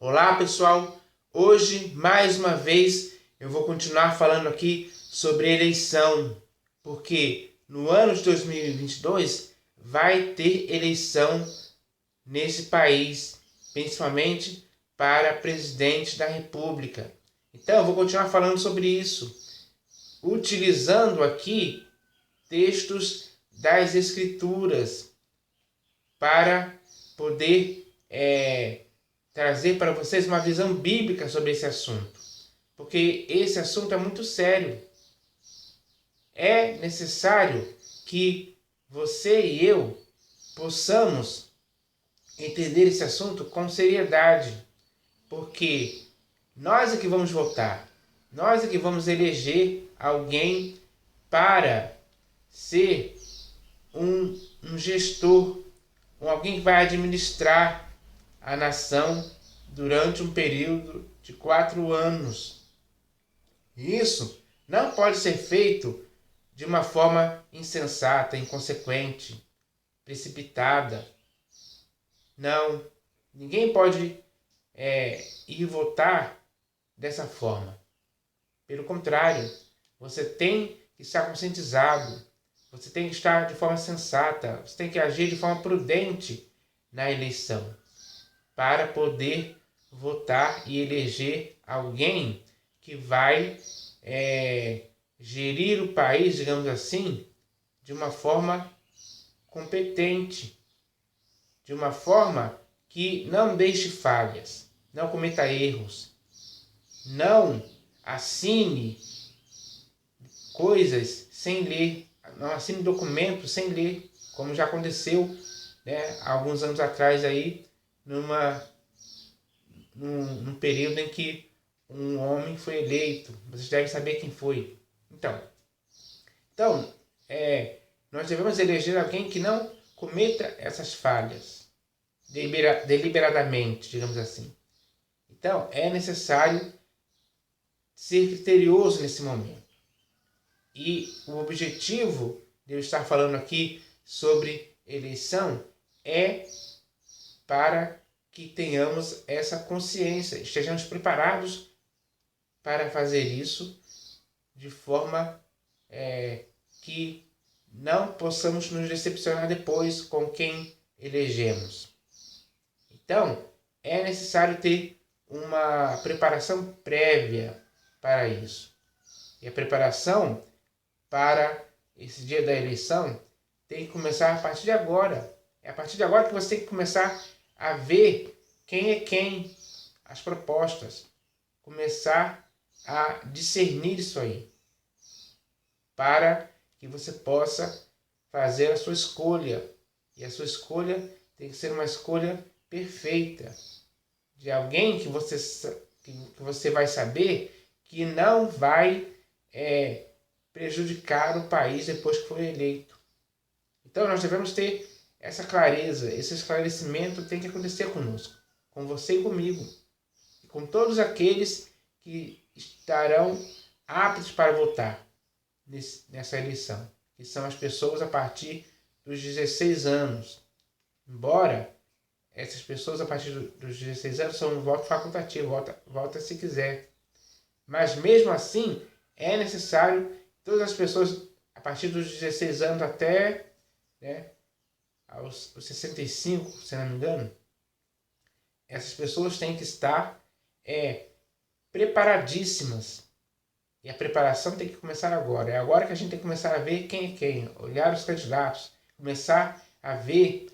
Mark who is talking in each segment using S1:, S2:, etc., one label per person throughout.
S1: Olá pessoal, hoje mais uma vez eu vou continuar falando aqui sobre eleição, porque no ano de 2022 vai ter eleição nesse país, principalmente para presidente da República. Então eu vou continuar falando sobre isso, utilizando aqui textos das Escrituras para poder trazer para vocês uma visão bíblica sobre esse assunto, porque esse assunto é muito sério. É necessário que você e eu possamos entender esse assunto com seriedade, porque nós é que vamos votar, nós é que vamos eleger alguém para ser um gestor, alguém que vai administrar a nação durante um período de 4 anos. Isso não pode ser feito de uma forma insensata, inconsequente, precipitada. Não, ninguém pode ir votar dessa forma. Pelo contrário, você tem que estar conscientizado, você tem que estar de forma sensata, você tem que agir de forma prudente na eleição, para poder votar e eleger alguém que vai gerir o país, digamos assim, de uma forma competente, de uma forma que não deixe falhas, não cometa erros, não assine coisas sem ler, não assine documentos sem ler, como já aconteceu, né, há alguns anos atrás aí, num período em que um homem foi eleito. Vocês devem saber quem foi. Então nós devemos eleger alguém que não cometa essas falhas deliberadamente, digamos assim. Então, é necessário ser criterioso nesse momento. E o objetivo de eu estar falando aqui sobre eleição é para que tenhamos essa consciência, estejamos preparados para fazer isso de forma que não possamos nos decepcionar depois com quem elegemos. Então, é necessário ter uma preparação prévia para isso. E a preparação para esse dia da eleição tem que começar a partir de agora. É a partir de agora que você tem que começar a ver quem é quem, as propostas, começar a discernir isso aí, para que você possa fazer a sua escolha. E a sua escolha tem que ser uma escolha perfeita, de alguém que você vai saber que não vai prejudicar o país depois que for eleito. Então nós devemos ter essa clareza, esse esclarecimento tem que acontecer conosco, com você e comigo, e com todos aqueles que estarão aptos para votar nessa eleição, que são as pessoas a partir dos 16 anos. Embora essas pessoas a partir dos 16 anos são um voto facultativo, vota se quiser. Mas mesmo assim, é necessário todas as pessoas a partir dos 16 anos até aos 65, se não me engano, essas pessoas têm que estar preparadíssimas. E a preparação tem que começar agora. É agora que a gente tem que começar a ver quem é quem, olhar os candidatos, começar a ver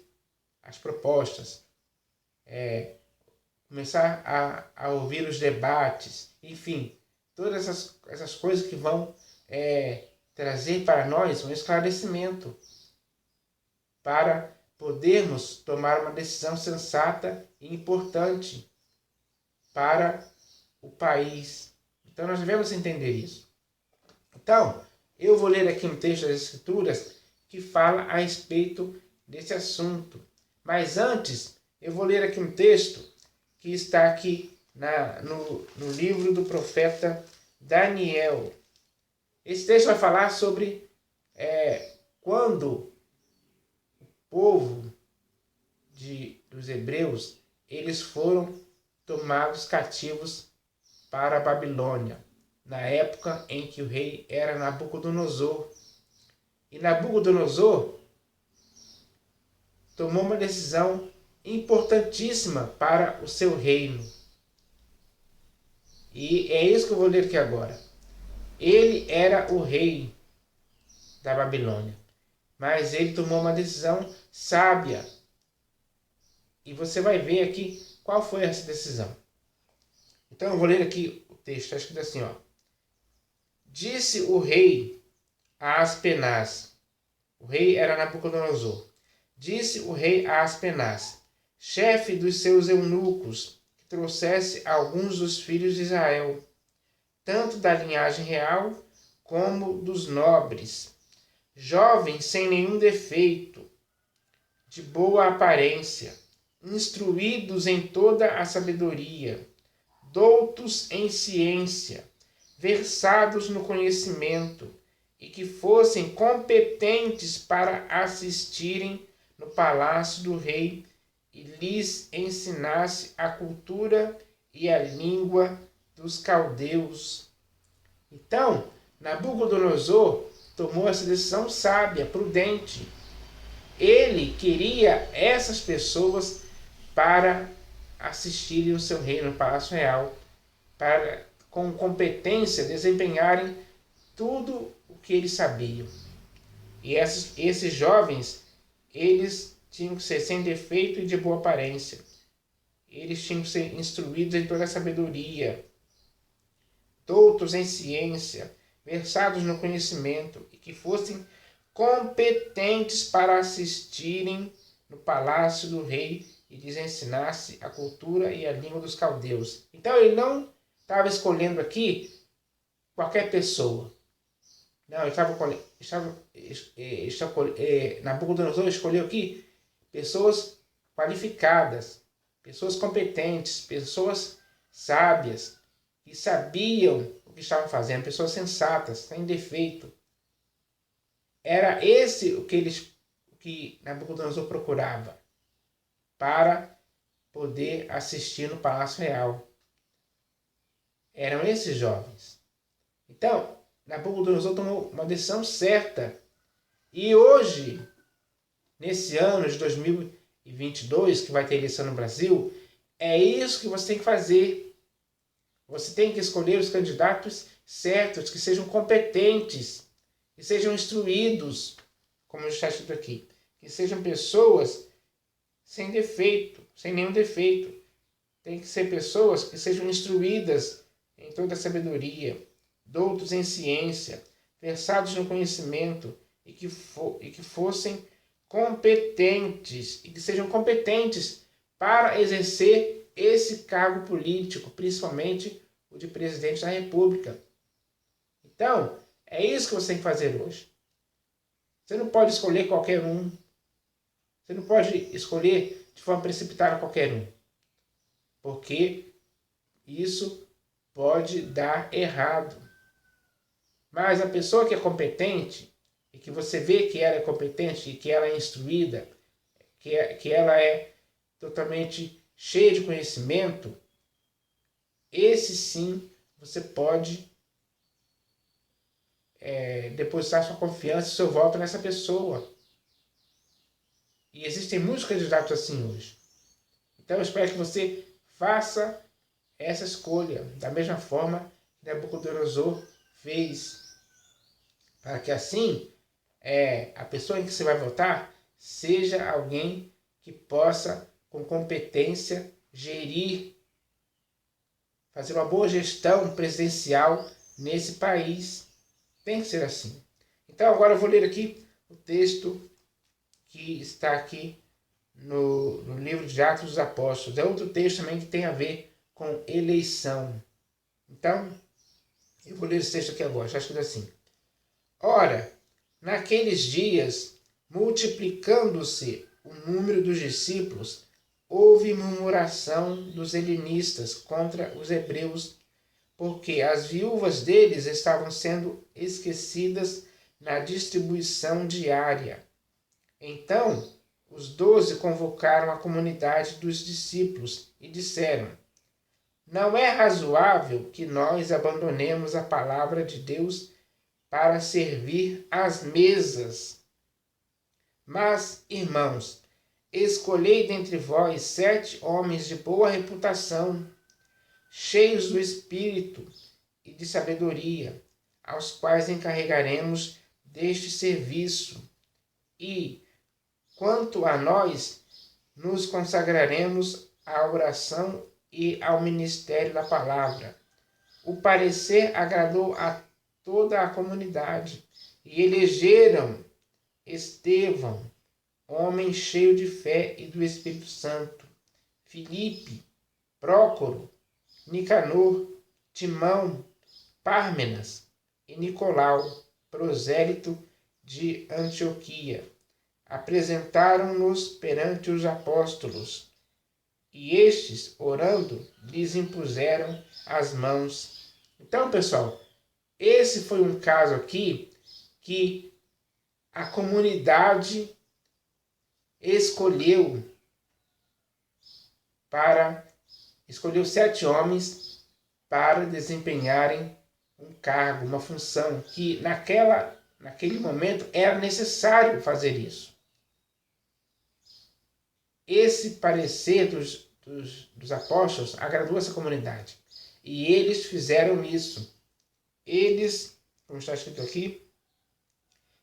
S1: as propostas, começar a ouvir os debates, enfim, todas essas coisas que vão trazer para nós um esclarecimento para podermos tomar uma decisão sensata e importante para o país. Então nós devemos entender isso. Então, eu vou ler aqui um texto das Escrituras que fala a respeito desse assunto. Mas antes, eu vou ler aqui um texto que está aqui no livro do profeta Daniel. Esse texto vai falar sobre quando o povo dos hebreus, eles foram tomados cativos para a Babilônia, na época em que o rei era Nabucodonosor. E Nabucodonosor tomou uma decisão importantíssima para o seu reino. E é isso que eu vou ler aqui agora. Ele era o rei da Babilônia, mas ele tomou uma decisão sábia. E você vai ver aqui qual foi essa decisão. Então eu vou ler aqui o texto, está escrito assim, ó. Disse o rei a Aspenaz, o rei era Nabucodonosor, disse o rei a Aspenaz, chefe dos seus eunucos, que trouxesse alguns dos filhos de Israel, tanto da linhagem real como dos nobres, jovens sem nenhum defeito, de boa aparência, instruídos em toda a sabedoria, doutos em ciência, versados no conhecimento, e que fossem competentes para assistirem no palácio do rei e lhes ensinasse a cultura e a língua dos caldeus. Então, Nabucodonosor tomou essa decisão sábia, prudente. Ele queria essas pessoas para assistirem o seu reino no Palácio Real, para, com competência, desempenharem tudo o que eles sabiam. E esses jovens, eles tinham que ser sem defeito e de boa aparência. Eles tinham que ser instruídos em toda a sabedoria, doutos em ciência, versados no conhecimento, e que fossem competentes para assistirem no palácio do rei e lhes ensinasse a cultura e a língua dos caldeus. Então ele não estava escolhendo aqui qualquer pessoa. Não, Nabucodonosor escolheu aqui pessoas qualificadas, pessoas competentes, pessoas sábias, que sabiam o que estavam fazendo, pessoas sensatas, sem defeito. Era esse o que Nabucodonosor procurava para poder assistir no Palácio Real. Eram esses jovens. Então, Nabucodonosor tomou uma decisão certa. E hoje, nesse ano de 2022, que vai ter eleição no Brasil, é isso que você tem que fazer. Você tem que escolher os candidatos certos, que sejam competentes, que sejam instruídos, como está escrito aqui, que sejam pessoas sem defeito, sem nenhum defeito. Tem que ser pessoas que sejam instruídas em toda a sabedoria, doutos em ciência, versados no conhecimento, e que fossem competentes, e que sejam competentes para exercer esse cargo político, principalmente o de presidente da República. Então, é isso que você tem que fazer hoje. Você não pode escolher qualquer um. Você não pode escolher de forma precipitada qualquer um. Porque isso pode dar errado. Mas a pessoa que é competente, e que você vê que ela é competente, e que ela é instruída, que ela é totalmente cheia de conhecimento, esse sim você pode depositar sua confiança e seu voto nessa pessoa. E existem muitos candidatos assim hoje. Então eu espero que você faça essa escolha da mesma forma que Nabucodonosor fez, para que assim a pessoa em que você vai votar seja alguém que possa, com competência, gerir, fazer uma boa gestão presidencial nesse país. Tem que ser assim. Então agora eu vou ler aqui o texto que está aqui no livro de Atos dos Apóstolos. É outro texto também que tem a ver com eleição. Então, eu vou ler esse texto aqui agora. Está escrito assim. Ora, naqueles dias, multiplicando-se o número dos discípulos, houve murmuração dos helenistas contra os hebreus, porque as viúvas deles estavam sendo esquecidas na distribuição diária. Então, os 12 convocaram a comunidade dos discípulos e disseram: Não é razoável que nós abandonemos a palavra de Deus para servir às mesas. Mas, irmãos, escolhei dentre vós 7 homens de boa reputação, cheios do Espírito e de sabedoria, aos quais encarregaremos deste serviço. E, quanto a nós, nos consagraremos à oração e ao ministério da palavra. O parecer agradou a toda a comunidade, e elegeram Estevão, homem cheio de fé e do Espírito Santo, Filipe, Prócoro, Nicanor, Timão, Pármenas e Nicolau, prosélito de Antioquia. Apresentaram-nos perante os apóstolos, e estes, orando, lhes impuseram as mãos. Então, pessoal, esse foi um caso aqui que a comunidade escolheu 7 homens para desempenharem um cargo, uma função que naquele momento era necessário fazer isso. Esse parecer dos apóstolos agradou essa comunidade. E eles fizeram isso. Eles, como está escrito aqui,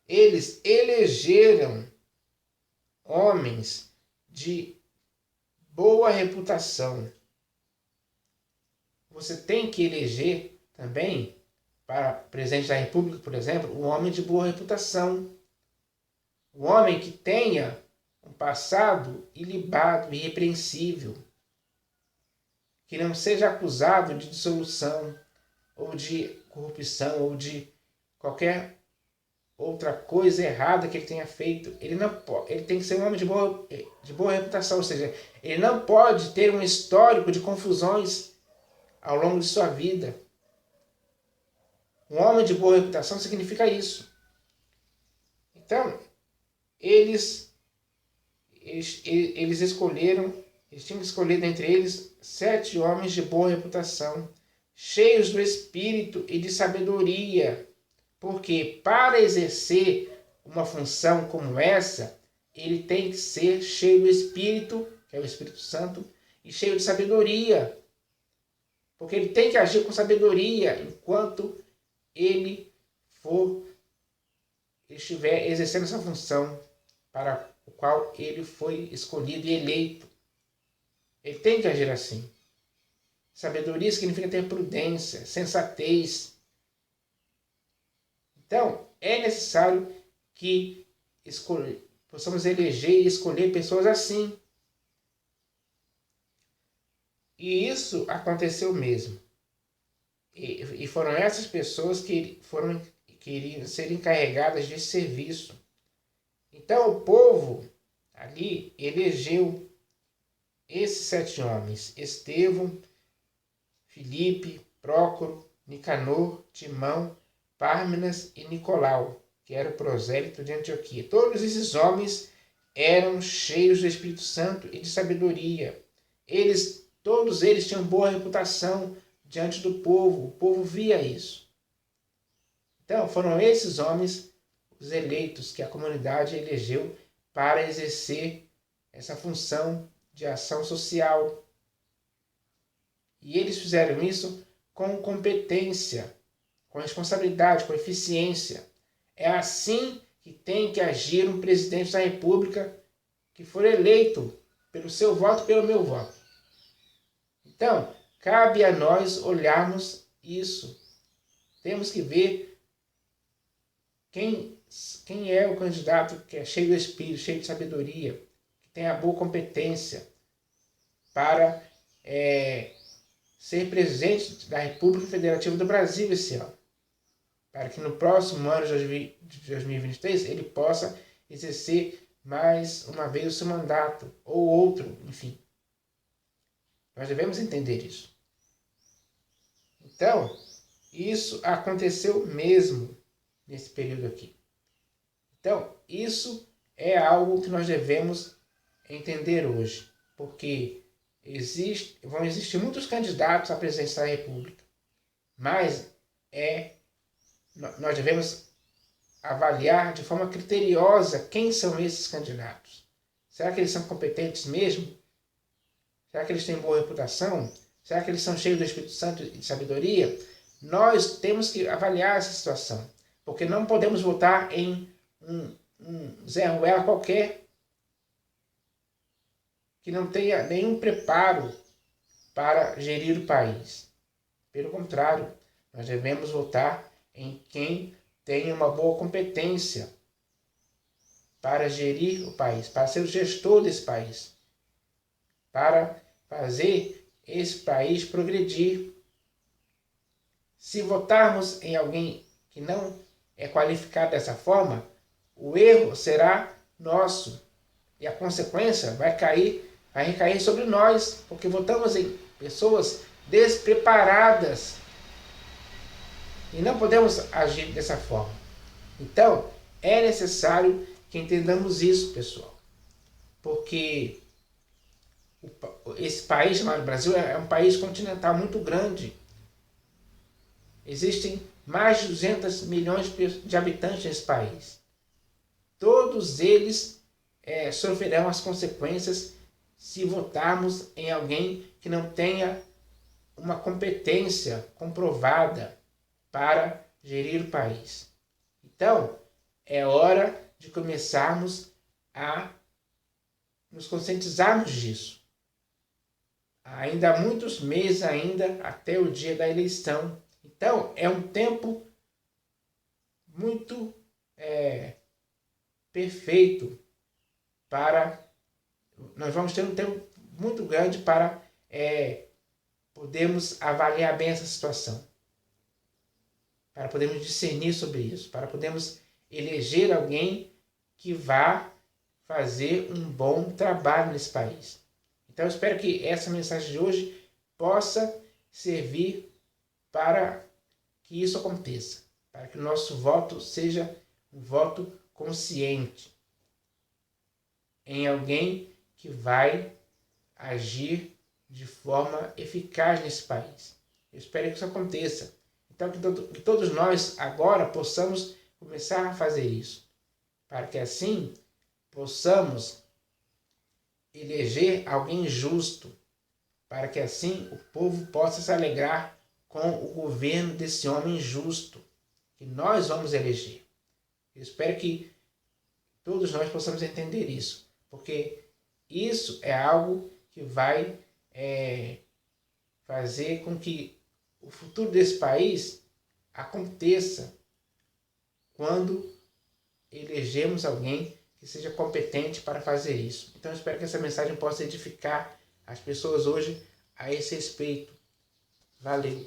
S1: eles elegeram homens de boa reputação. Você tem que eleger também, para presidente da República, por exemplo, um homem de boa reputação. Um homem que tenha um passado ilibado, irrepreensível, que não seja acusado de dissolução, ou de corrupção, ou de qualquer outra coisa errada que ele tenha feito. Ele tem que ser um homem de boa reputação, ou seja, ele não pode ter um histórico de confusões ao longo de sua vida. Um homem de boa reputação significa isso. Então, eles escolheram, eles tinham que escolher dentre eles 7 homens de boa reputação, cheios do Espírito e de sabedoria, porque para exercer uma função como essa, ele tem que ser cheio do Espírito, que é o Espírito Santo, e cheio de sabedoria, porque ele tem que agir com sabedoria enquanto ele estiver exercendo essa função para o qual ele foi escolhido e eleito. Ele tem que agir assim. Sabedoria significa ter prudência, sensatez. Então, é necessário que possamos eleger e escolher pessoas assim. E isso aconteceu mesmo. E foram essas pessoas que queriam ser encarregadas de serviço. Então o povo ali elegeu esses 7 homens: Estevão, Filipe, Prócoro, Nicanor, Timão, Pármenas e Nicolau, que era o prosélito de Antioquia. Todos esses homens eram cheios do Espírito Santo e de sabedoria. Todos eles tinham boa reputação diante do povo. O povo via isso. Então, foram esses homens os eleitos que a comunidade elegeu para exercer essa função de ação social. E eles fizeram isso com competência, com responsabilidade, com eficiência. É assim que tem que agir um presidente da República que for eleito pelo seu voto e pelo meu voto. Então, cabe a nós olharmos isso. Temos que ver quem é o candidato que é cheio de espírito, cheio de sabedoria, que tem a boa competência para ser presidente da República Federativa do Brasil esse ano. Para que no próximo ano de 2023 ele possa exercer mais uma vez o seu mandato, ou outro, enfim. Nós devemos entender isso. Então, isso aconteceu mesmo nesse período aqui. Então, isso é algo que nós devemos entender hoje, porque vão existir muitos candidatos à presidência da República, mas nós devemos avaliar de forma criteriosa quem são esses candidatos. Será que eles são competentes mesmo? Será que eles têm boa reputação? Será que eles são cheios do Espírito Santo e de sabedoria? Nós temos que avaliar essa situação, porque não podemos votar em um Zé Ruela qualquer, que não tenha nenhum preparo para gerir o país. Pelo contrário, nós devemos votar em quem tenha uma boa competência para gerir o país, para ser o gestor desse país, para fazer esse país progredir. Se votarmos em alguém que não é qualificado dessa forma, o erro será nosso e a consequência vai recair sobre nós, porque votamos em pessoas despreparadas e não podemos agir dessa forma. Então, é necessário que entendamos isso, pessoal, porque esse país chamado Brasil é um país continental muito grande. Existem mais de 200 milhões de habitantes nesse país. Todos eles sofrerão as consequências se votarmos em alguém que não tenha uma competência comprovada para gerir o país. Então, é hora de começarmos a nos conscientizarmos disso. Ainda há muitos meses até o dia da eleição. Então, é um tempo muito perfeito nós vamos ter um tempo muito grande para podermos avaliar bem essa situação, para podermos discernir sobre isso, para podermos eleger alguém que vá fazer um bom trabalho nesse país. Então eu espero que essa mensagem de hoje possa servir para que isso aconteça, para que o nosso voto seja um voto consciente em alguém que vai agir de forma eficaz nesse país. Eu espero que isso aconteça. Então que todos nós agora possamos começar a fazer isso, para que assim possamos eleger alguém justo, para que assim o povo possa se alegrar com o governo desse homem justo que nós vamos eleger. Eu espero que todos nós possamos entender isso, porque isso é algo que vai fazer com que o futuro desse país aconteça quando elegemos alguém que seja competente para fazer isso. Então eu espero que essa mensagem possa edificar as pessoas hoje a esse respeito. Valeu!